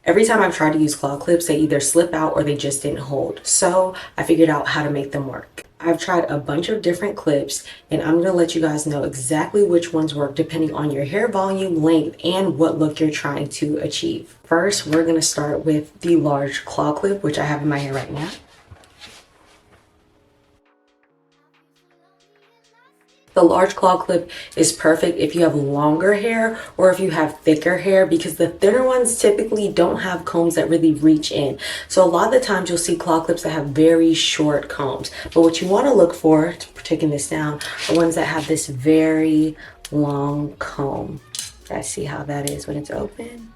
Every time I've tried to use claw clips, they either slip out or they just didn't hold. So I figured out how to make them work. I've tried a bunch of different clips and I'm going to let you guys know exactly which ones work depending on your hair volume, length, and what look you're trying to achieve. First, we're going to start with the large claw clip, which I have in my hair right now. The large claw clip is perfect if you have longer hair or if you have thicker hair, because the thinner ones typically don't have combs that really reach in. So a lot of the times you'll see claw clips that have very short combs. But what you want to look for, taking this down, are ones that have this very long comb. Guys, see how that is when it's open?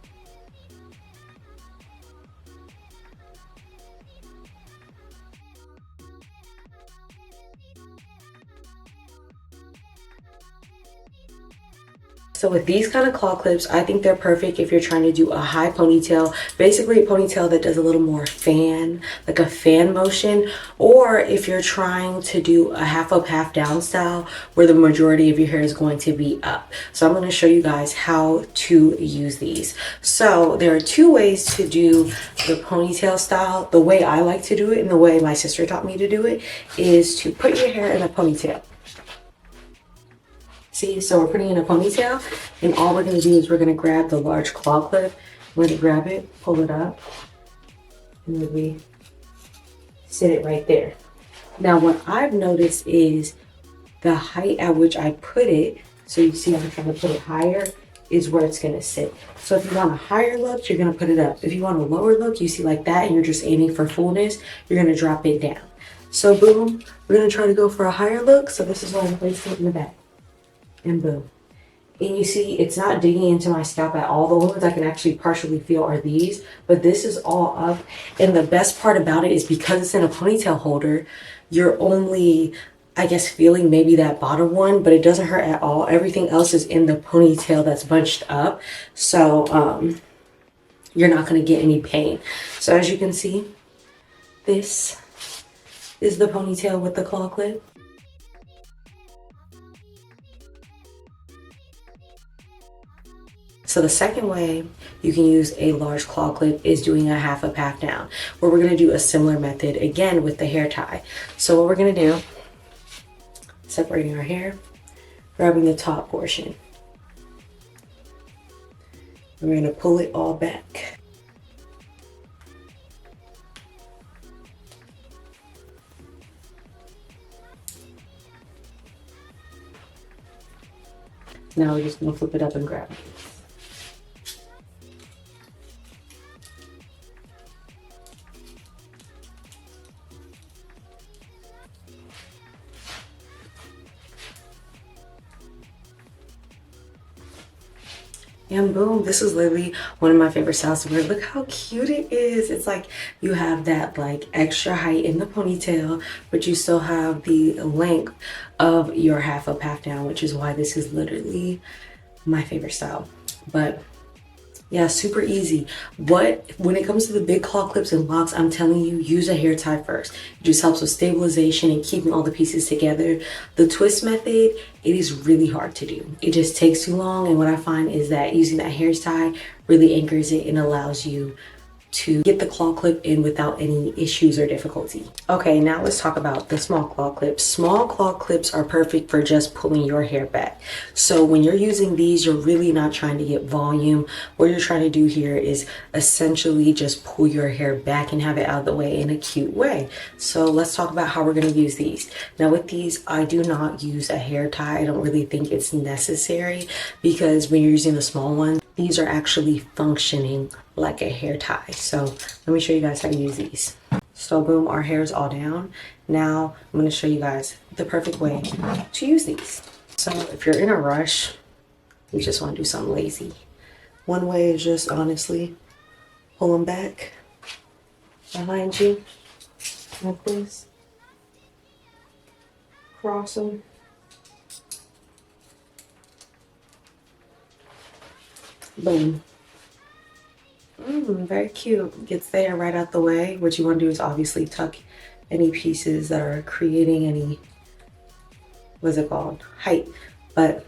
So with these kind of claw clips, I think they're perfect if you're trying to do a high ponytail, basically a ponytail that does a little more fan, like a fan motion, or if you're trying to do a half up, half down style where the majority of your hair is going to be up. So I'm going to show you guys how to use these. So there are two ways to do the ponytail style. The way I like to do it and the way my sister taught me to do it is to put your hair in a ponytail. See, so we're putting in a ponytail, and all we're going to do is we're going to grab the large claw clip. We're going to grab it, pull it up, and then we sit it right there. Now, what I've noticed is the height at which I put it, so you see I'm trying to put it higher, is where it's going to sit. So if you want a higher look, you're going to put it up. If you want a lower look, you see like that, and you're just aiming for fullness, you're going to drop it down. So boom, we're going to try to go for a higher look. So this is why I'm placing it in the back. And boom. And you see it's not digging into my scalp at all. The only ones I can actually partially feel are these, but this is all up. And the best part about it is because it's in a ponytail holder, you're only, I guess, feeling maybe that bottom one, but it doesn't hurt at all. Everything else is in the ponytail that's bunched up. So you're not going to get any pain. So as you can see, this is the ponytail with the claw clip. So the second way you can use a large claw clip is doing a half up, half down, where we're going to do a similar method again with the hair tie. So what we're going to do, separating our hair, grabbing the top portion. We're going to pull it all back. Now we're just going to flip it up and grab it. And boom, this is literally one of my favorite styles to wear. Look how cute it is. It's like you have that like extra height in the ponytail, but you still have the length of your half up, half down, which is why this is literally my favorite style. But yeah, super easy. But when it comes to the big claw clips and locks, I'm telling you, use a hair tie first. It just helps with stabilization and keeping all the pieces together. The twist method, it is really hard to do. It just takes too long. And what I find is that using that hair tie really anchors it and allows you to get the claw clip in without any issues or difficulty. Okay, now let's talk about the small claw clips. Small claw clips are perfect for just pulling your hair back. So when you're using these, you're really not trying to get volume. What you're trying to do here is essentially just pull your hair back and have it out of the way in a cute way. So let's talk about how we're going to use these. Now with these, I do not use a hair tie. I don't really think it's necessary because when you're using the small one, these are actually functioning like a hair tie. So let me show you guys how to use these. So boom, our hair is all down. Now I'm going to show you guys the perfect way to use these. So if you're in a rush, you just want to do something lazy. One way is just honestly pull them back behind you like this. Cross them. Boom. Very cute. Gets there right out the way. What you want to do is obviously tuck any pieces that are creating any, what's it called, height. But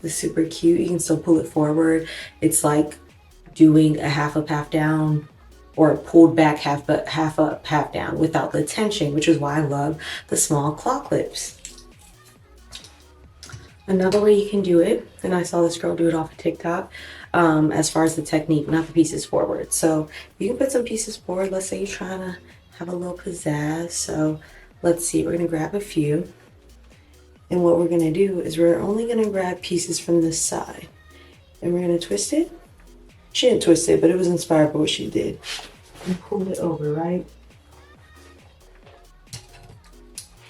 it's super cute. You can still pull it forward. It's like doing a half up, half down, or pulled back half up, half down without the tension, which is why I love the small claw clips. Another way you can do it, and I saw this girl do it off of TikTok, as far as the technique, not the pieces forward. So you can put some pieces forward. Let's say you're trying to have a little pizzazz. So let's see, we're gonna grab a few. And what we're gonna do is we're only gonna grab pieces from this side. And we're gonna twist it. She didn't twist it, but it was inspired by what she did. And pull it over, right?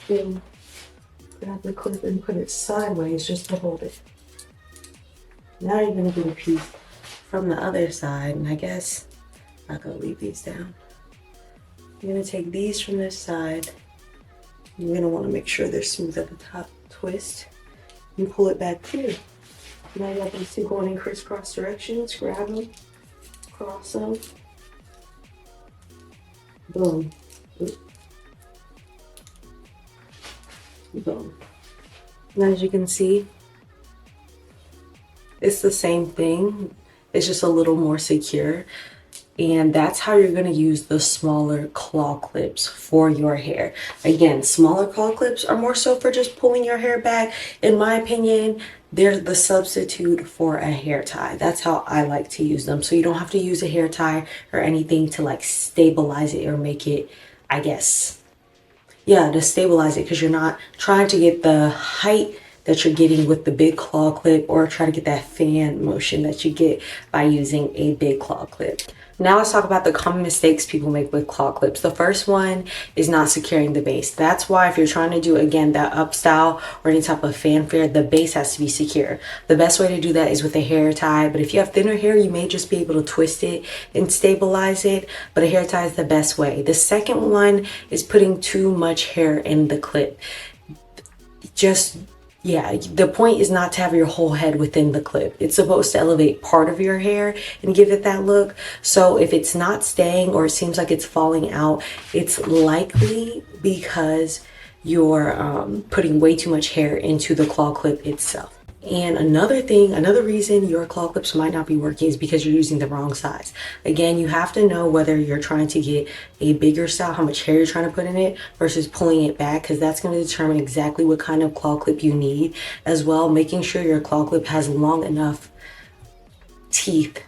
Then grab the clip and put it sideways just to hold it. Now you're gonna get a piece from the other side, and I guess I'm gonna leave these down. You're gonna take these from this side. You're gonna wanna make sure they're smooth at the top. Twist and pull it back too. Now you have these two going in crisscross directions. Grab them, cross them, boom, boom. And as you can see, it's the same thing. It's just a little more secure. And that's how you're gonna use the smaller claw clips for your hair. Again, smaller claw clips are more so for just pulling your hair back. In my opinion, they're the substitute for a hair tie. That's how I like to use them. So you don't have to use a hair tie or anything to like stabilize it or make it, I guess, yeah, to stabilize it, because you're not trying to get the height that you're getting with the big claw clip or try to get that fan motion that you get by using a big claw clip. Now let's talk about the common mistakes people make with claw clips. The first one is not securing the base. That's why if you're trying to do, again, that up style or any type of fanfare, the base has to be secure. The best way to do that is with a hair tie, but if you have thinner hair, you may just be able to twist it and stabilize it, but a hair tie is the best way. The second one is putting too much hair in the clip. Yeah, the point is not to have your whole head within the clip. It's supposed to elevate part of your hair and give it that look. So if it's not staying or it seems like it's falling out, it's likely because you're putting way too much hair into the claw clip itself. And another reason your claw clips might not be working is because you're using the wrong size. Again, you have to know whether you're trying to get a bigger style, how much hair you're trying to put in it versus pulling it back, because that's going to determine exactly what kind of claw clip you need. As well, making sure your claw clip has long enough teeth,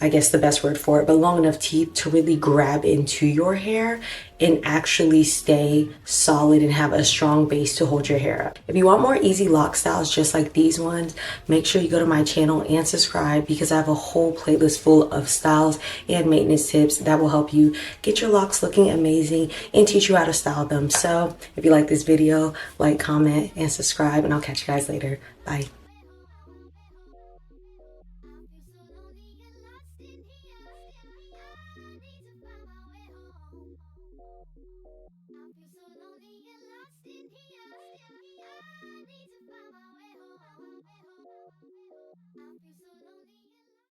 I guess the best word for it, but long enough teeth to really grab into your hair and actually stay solid and have a strong base to hold your hair up. If you want more easy lock styles just like these ones, make sure you go to my channel and subscribe, because I have a whole playlist full of styles and maintenance tips that will help you get your locks looking amazing and teach you how to style them. So if you like this video, like, comment, and subscribe, and I'll catch you guys later. Bye.